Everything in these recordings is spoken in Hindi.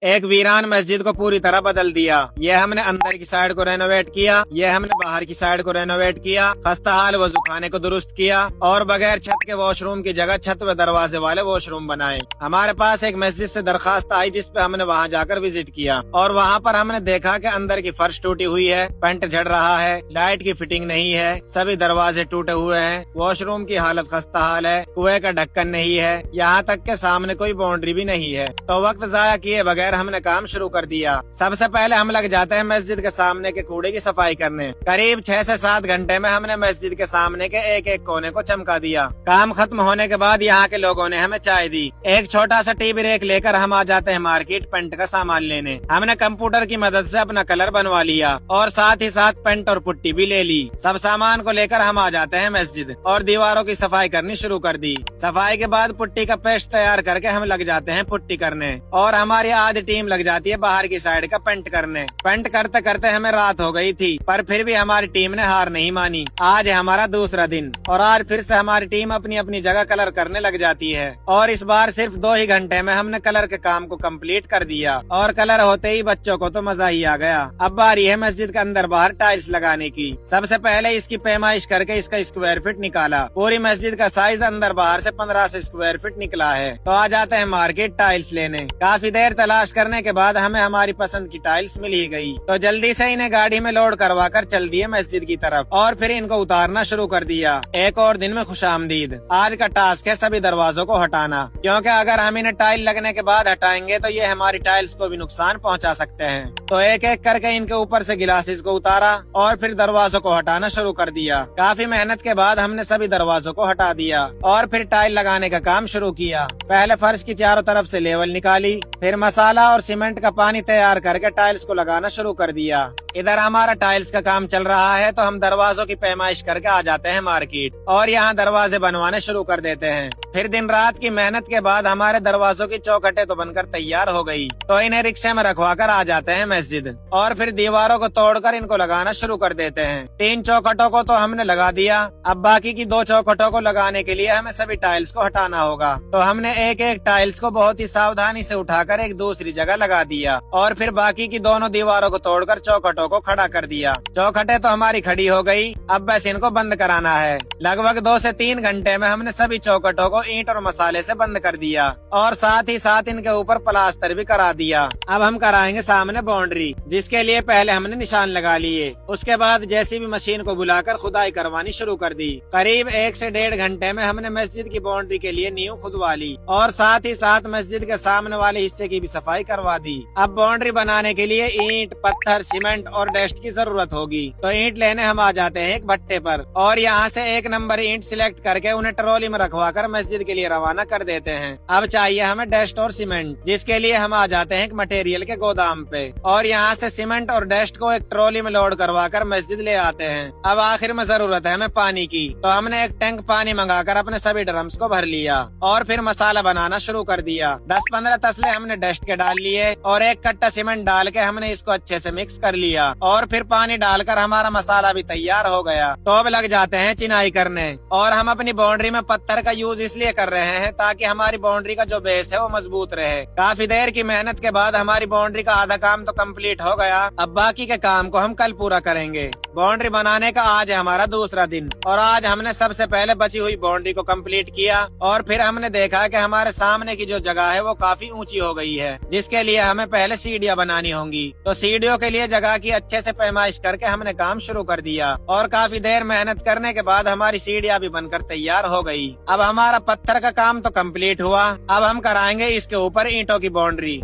एक वीरान मस्जिद को पूरी तरह बदल दिया। ये हमने अंदर की साइड को रेनोवेट किया, ये हमने बाहर की साइड को रेनोवेट किया, खस्ता हाल वजूखाने को दुरुस्त किया और बगैर छत के वॉशरूम की जगह छत व दरवाजे वाले वॉशरूम बनाए। हमारे पास एक मस्जिद से दरखास्त आई जिस पे हमने वहाँ जाकर विजिट किया और वहाँ पर हमने देखा कि अंदर की फर्श टूटी हुई है, पेंट झड़ रहा है, लाइट की फिटिंग नहीं है, सभी दरवाजे टूटे हुए हैं, वॉशरूम की हालत खस्ता हाल है, कुएं का ढक्कन नहीं है, यहाँ तक के सामने कोई बाउंड्री भी नहीं है। तो वक्त जाया किए बगैर हमने काम शुरू कर दिया। सबसे पहले हम लग जाते हैं मस्जिद के सामने के कूड़े की सफाई करने। करीब 6 से 7 घंटे में हमने मस्जिद के सामने के एक एक कोने को चमका दिया। काम खत्म होने के बाद यहाँ के लोगों ने हमें चाय दी। एक छोटा सा टीवी रेक लेकर हम आ जाते हैं मार्केट पेंट का सामान लेने। हमने कंप्यूटर की मदद से अपना कलर बनवा लिया और साथ ही साथ पेंट और पुट्टी भी ले ली। सब सामान को लेकर हम आ जाते हैं मस्जिद और दीवारों की सफाई करनी शुरू कर दी। सफाई के बाद पुट्टी का पेस्ट तैयार करके हम लग जाते हैं पुट्टी करने और हमारी आधी टीम लग जाती है बाहर की साइड का पेंट करने। पेंट करते करते हमें रात हो गई थी पर फिर भी हमारी टीम ने हार नहीं मानी। आज है हमारा दूसरा दिन और आज फिर से हमारी टीम अपनी अपनी जगह कलर करने लग जाती है और इस बार सिर्फ 2 ही घंटे में हमने कलर के काम को कंप्लीट कर दिया और कलर होते ही बच्चों को तो मजा ही आ गया। अब बारी है मस्जिद के अंदर बाहर टाइल्स लगाने की। सबसे पहले इसकी पैमाइश करके इसका स्क्वायर फीट निकाला। पूरी मस्जिद का साइज अंदर बाहर से 15 से स्क्वायर फीट निकला है। तो आ जाते हैं मार्केट टाइल्स लेने। काफी देर तलाश करने के बाद हमें हमारी पसंद की टाइल्स मिल ही गई। तो जल्दी से इन्हें गाड़ी में लोड करवा कर चल दिए मस्जिद की तरफ और फिर इनको उतारना शुरू कर दिया। एक और दिन में खुशामदीद। आज का टास्क है सभी दरवाजों को हटाना, क्योंकि अगर हम इन्हें टाइल लगने के बाद हटाएंगे तो ये हमारी टाइल्स को भी नुकसान पहुंचा सकते हैं। तो एक एक करके इनके ऊपर से गिलासेस को उतारा और फिर दरवाजों को हटाना शुरू कर दिया। काफी मेहनत के बाद हमने सभी दरवाजों को हटा दिया और फिर टाइल लगाने का काम शुरू किया। पहले फर्श की चारों तरफ से लेवल निकाली, फिर मसाला और सीमेंट का पानी तैयार करके टाइल्स को लगाना शुरू कर दिया। इधर हमारा टाइल्स का काम चल रहा है तो हम दरवाजों की पैमाइश करके आ जाते हैं मार्केट और यहाँ दरवाजे बनवाने शुरू कर देते हैं। फिर दिन रात की मेहनत के बाद हमारे दरवाजों की चौखटें तो बनकर तैयार हो गई। तो इन्हें रिक्शे में रखवा कर आ जाते हैं मस्जिद और फिर दीवारों को तोड़कर इनको लगाना शुरू कर देते हैं। 3 चौखटों को तो हमने लगा दिया। अब बाकी की 2 चौखटों को लगाने के लिए हमें सभी टाइल्स को हटाना होगा। तो हमने एक एक टाइल्स को बहुत ही सावधानी से उठाकर एक दूसरी जगह लगा दिया और फिर बाकी की दोनों दीवारों को तोड़कर चौखटों को खड़ा कर दिया। चौखटें तो हमारी खड़ी हो गई। अब बस इनको बंद कराना है। लगभग 2 से 3 घंटे में हमने सभी चौखटों को ईंट और मसाले से बंद कर दिया और साथ ही साथ इनके ऊपर प्लास्टर भी करा दिया। अब हम कराएंगे सामने बाउंड्री, जिसके लिए पहले हमने निशान लगा लिए। उसके बाद जेसीबी मशीन को बुलाकर खुदाई करवानी शुरू कर दी। करीब 1 से 1.5 घंटे में हमने मस्जिद की बाउंड्री के लिए नींव खुदवा ली और साथ ही साथ मस्जिद के सामने वाले हिस्से की भी सफाई करवा दी। अब बाउंड्री बनाने के लिए ईंट, पत्थर, सीमेंट और डस्ट की जरूरत होगी। तो ईंट लेने हम आ जाते हैं एक भट्टे पर और यहाँ से 1 नंबर ईंट सिलेक्ट करके उन्हें ट्रॉली में रखवा कर मस्जिद के लिए रवाना कर देते हैं। अब चाहिए हमें डस्ट और सीमेंट, जिसके लिए हम आ जाते हैं एक मटेरियल के गोदाम पे और यहाँ से सीमेंट और डस्ट को एक ट्रॉली में लोड करवा कर मस्जिद ले आते हैं। अब आखिर में जरूरत है हमें पानी की। तो हमने एक टैंक पानी मंगाकर अपने सभी ड्रम्स को भर लिया और फिर मसाला बनाना शुरू कर दिया। 10-15 तसले हमने डस्ट के डाल लिए और 1 कट्टा सीमेंट डाल के हमने इसको अच्छे से मिक्स कर लिया और फिर पानी डालकर हमारा मसाला भी तैयार हो गया। तो अब लग जाते हैं चिनाई करने और हम अपनी बाउंड्री में पत्थर का यूज इसलिए कर रहे हैं ताकि हमारी बाउंड्री का जो बेस है वो मजबूत रहे। काफी देर की मेहनत के बाद हमारी बाउंड्री का आधा काम तो कंप्लीट हो गया। अब बाकी के काम को हम कल पूरा करेंगे। बाउंड्री बनाने का आज है हमारा दूसरा दिन और आज हमने सबसे पहले बची हुई बाउंड्री को कंप्लीट किया और फिर हमने देखा कि हमारे सामने की जो जगह है वो काफी ऊंची हो गई है, जिसके लिए हमें पहले सीढ़ियां बनानी होंगी। तो सीढ़ियों के लिए जगह की अच्छे से पैमाइश करके हमने काम शुरू कर दिया और काफी देर मेहनत करने के बाद हमारी सीढ़ियां भी बनकर तैयार हो गई। अब हमारा पत्थर का काम तो कंप्लीट हुआ। अब हम कराएंगे इसके ऊपर ईंटों की बाउंड्री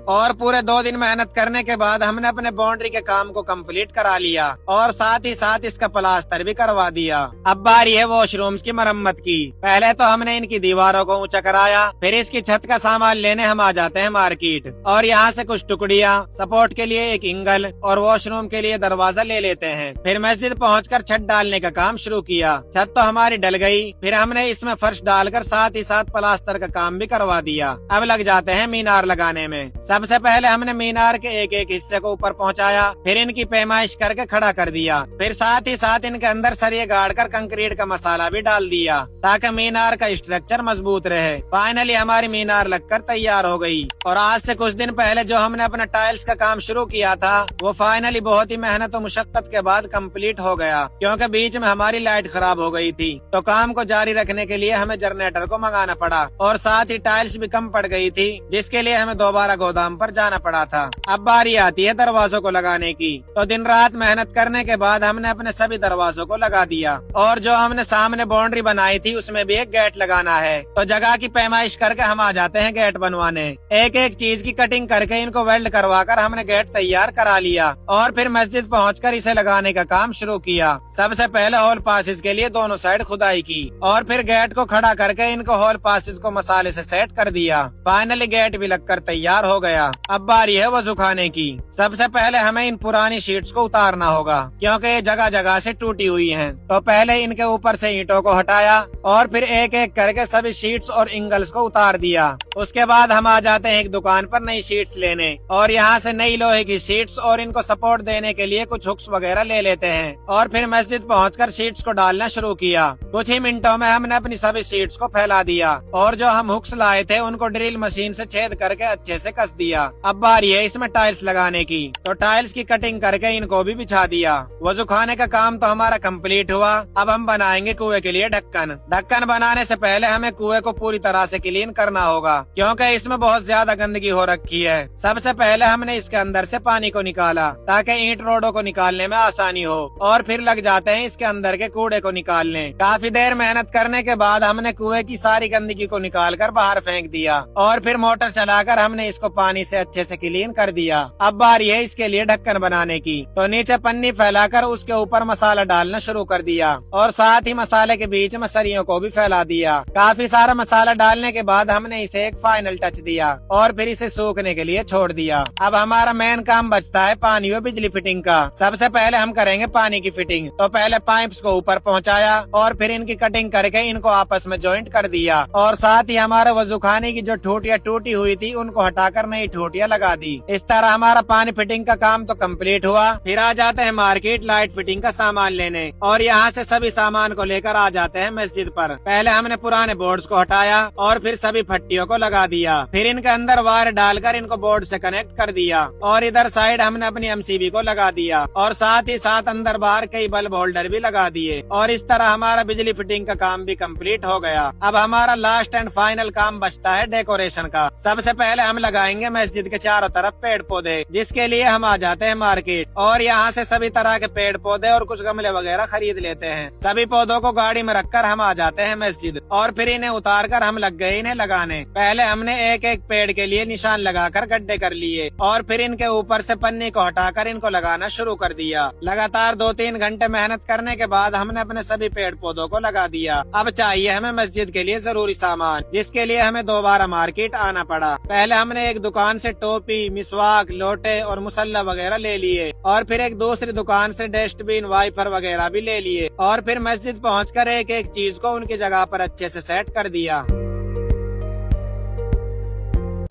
और पूरे 2 दिन मेहनत करने के बाद हमने अपने बाउंड्री के काम को कंप्लीट करा लिया और साथ ही साथ इसका प्लास्टर भी करवा दिया। अब बारी है वॉशरूम्स की मरम्मत की। पहले तो हमने इनकी दीवारों को ऊंचा कराया, फिर इसकी छत का सामान लेने हम आ जाते हैं मार्केट और यहाँ से कुछ टुकड़ियाँ, सपोर्ट के लिए एक एंगल और वॉशरूम के लिए दरवाजा ले लेते हैं। फिर मस्जिद पहुँचकर छत डालने का काम शुरू किया। छत तो हमारी डल गई, फिर हमने इसमें फर्श डालकर साथ ही साथ प्लास्टर का काम भी करवा दिया। अब लग जाते हैं मीनार लगाने में। सबसे पहले हमने मीनार के एक एक हिस्से को ऊपर पहुंचाया, फिर इनकी पैमाइश करके खड़ा कर दिया, फिर साथ ही साथ इनके अंदर सरिये गाड़कर कंक्रीट का मसाला भी डाल दिया ताकि मीनार का स्ट्रक्चर मजबूत रहे। फाइनली हमारी मीनार लगकर तैयार हो गई और आज से कुछ दिन पहले जो हमने अपना टाइल्स का काम शुरू किया था वो फाइनली बहुत ही मेहनत और मुशक्कत के बाद कंप्लीट हो गया, क्योंकि बीच में हमारी लाइट खराब हो गई थी तो काम को जारी रखने के लिए हमें जनरेटर को मंगाना पड़ा और साथ ही टाइल्स भी कम पड़ गई थी, जिसके लिए हमें दोबारा गोदाम पर जाना पड़ा था। अब बारी आती है दरवाजों को लगाने की, तो दिन रात मेहनत करने के बाद हमने अपने सभी दरवाजों को लगा दिया और जो हमने सामने बाउंड्री बनाई थी उसमें भी एक गेट लगाना है। तो जगह की पैमाइश करके हम आ जाते हैं गेट बनवाने। एक एक चीज की कटिंग करके इनको वेल्ड करवाकर हमने गेट तैयार करा लिया और फिर मस्जिद पहुंचकर इसे लगाने का काम शुरू किया। सबसे पहले हॉल पासिस के लिए दोनों साइड खुदाई की और फिर गेट को खड़ा करके इनको हॉल पासिस को मसाले से सेट कर दिया। फाइनली गेट भी लगकर तैयार हो गया। अब बारी है वजू खाने की। सबसे पहले हमें इन पुरानी शीट्स को उतारना होगा क्योंकि ये जगह जगह से टूटी हुई हैं। तो पहले इनके ऊपर से ईंटों को हटाया और फिर एक एक करके सभी शीट्स और इंगल्स को उतार दिया। उसके बाद हम आ जाते हैं एक दुकान पर नई शीट्स लेने और यहाँ से नई लोहे की शीट्स और इनको सपोर्ट देने के लिए कुछ हुक्स वगैरह ले लेते हैं और फिर मस्जिद पहुंचकर शीट्स को डालना शुरू किया। कुछ ही मिनटों में हमने अपनी सभी शीट्स को फैला दिया और जो हम हुक्स लाए थे उनको ड्रिल मशीन से छेद करके अच्छे से कस दिया। अब बारी है इसमें टाइल्स लगाने की, तो टाइल्स की कटिंग करके इनको भी बिछा दिया। वजू खाने का काम तो हमारा कंप्लीट हुआ। अब हम बनाएंगे कुएं के लिए ढक्कन। ढक्कन बनाने से पहले हमें कुएं को पूरी तरह से क्लीन करना होगा क्योंकि इसमें बहुत ज्यादा गंदगी हो रखी है। सबसे पहले हमने इसके अंदर से पानी को निकाला ताकि ईंट रोडों को निकालने में आसानी हो और फिर लग जाते हैं इसके अंदर के कूड़े को निकालने। काफी देर मेहनत करने के बाद हमने कुएं की सारी गंदगी को निकाल कर बाहर फेंक दिया और फिर मोटर चलाकर हमने इसको पानी से अच्छे से क्लीन कर दिया। अब बारी है इसके लिए ढक्कन बनाने की, तो नीचे पन्नी फैलाकर उसके ऊपर मसाला डालना शुरू कर दिया और साथ ही मसाले के बीच में सरियों को भी फैला दिया। काफी सारा मसाला डालने के बाद हमने इसे एक फाइनल टच दिया और फिर इसे सूखने के लिए छोड़ दिया। अब हमारा मेन काम बचता है पानी और बिजली फिटिंग का। सबसे पहले हम करेंगे पानी की फिटिंग। तो पहले पाइप्स को ऊपर पहुंचाया और फिर इनकी कटिंग करके इनको आपस में जॉइंट कर दिया और साथ ही हमारे वजू खाने की जो टूटियां टूटी हुई थी उनको हटाकर नई टूटियां लगा दी। इस तरह हमारा पानी फिटिंग का काम तो कंप्लीट हुआ। फिर आ जाते हैं मार्केट लाइट फिटिंग का सामान लेने और यहाँ से सभी सामान को लेकर आ जाते हैं मस्जिद पर। पहले हमने पुराने बोर्ड्स को हटाया और फिर सभी फट्टियों को लगा दिया। फिर इनके अंदर वायर डालकर इनको बोर्ड से कनेक्ट कर दिया और इधर साइड हमने अपनी एमसीबी को लगा दिया और साथ ही साथ अंदर बाहर कई बल्ब होल्डर भी लगा दिए और इस तरह हमारा बिजली फिटिंग का काम भी कंप्लीट हो गया। अब हमारा लास्ट एंड फाइनल काम बचता है डेकोरेशन का। सबसे पहले हम लगाएंगे मस्जिद के चारों तरफ पेड़ पौधे, जिसके लिए हम आ जाते हैं मार्केट और यहाँ से सभी तरह के पेड़ पौधे और कुछ गमले वगैरह खरीद लेते हैं। सभी पौधों को गाड़ी में रखकर हम आ जाते हैं मस्जिद और फिर इन्हें उतार कर हम लग गए इन्हें लगाने। पहले हमने एक एक पेड़ के लिए निशान लगाकर गड्ढे कर लिए और फिर इनके ऊपर से पन्नी को हटाकर इनको लगाना शुरू कर दिया। लगातार 2-3 घंटे मेहनत करने के बाद हमने अपने सभी पेड़ पौधों को लगा दिया। अब चाहिए हमें मस्जिद के लिए जरूरी सामान, जिसके लिए हमें दोबारा मार्केट आना पड़ा। पहले हमने एक दुकान से टोपी, मिसवाक, लोटे और मुसल्ला वगैरह ले लिए और फिर एक दूसरी दुकान से डस्टबिन, वाइपर वगैरह भी ले लिए और फिर मस्जिद पहुंचकर एक एक चीज को उनकी जगह पर अच्छे से सेट कर दिया।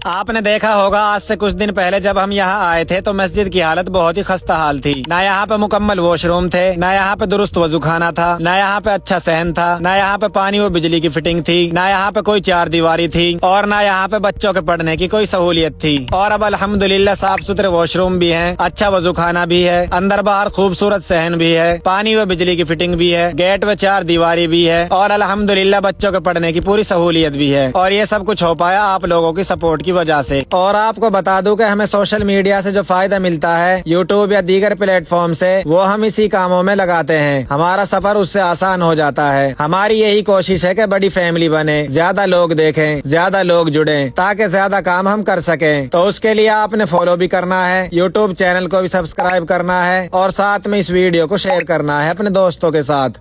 आपने देखा होगा आज से कुछ दिन पहले जब हम यहाँ आए थे तो मस्जिद की हालत बहुत ही खस्ता हाल थी। ना यहाँ पे मुकम्मल वॉशरूम थे, ना यहाँ पे दुरुस्त वजू खाना था, ना यहाँ पे अच्छा सहन था, ना यहाँ पे पानी और बिजली की फिटिंग थी, ना यहाँ पे कोई चार दीवारी थी और ना यहाँ पे बच्चों के पढ़ने की कोई सहूलियत थी। और अब अल्हम्दुलिल्लाह साफ सुथरे वॉशरूम भी है, अच्छा वजू खाना भी है, अंदर बाहर खूबसूरत सहन भी है, पानी व बिजली की फिटिंग भी है, गेट व चार दीवारी भी है और अल्हम्दुलिल्लाह बच्चों के पढ़ने की पूरी सहूलियत भी है। और ये सब कुछ हो पाया आप लोगों की सपोर्ट की वजह से। और आपको बता दूं कि हमें सोशल मीडिया से जो फायदा मिलता है यूट्यूब या दीगर प्लेटफॉर्म से, वो हम इसी कामों में लगाते हैं। हमारा सफर उससे आसान हो जाता है। हमारी यही कोशिश है कि बड़ी फैमिली बने, ज्यादा लोग देखें, ज्यादा लोग जुड़ें, ताकि ज्यादा काम हम कर सकें। तो उसके लिए आपने फॉलो भी करना है, यूट्यूब चैनल को भी सब्सक्राइब करना है और साथ में इस वीडियो को शेयर करना है अपने दोस्तों के साथ।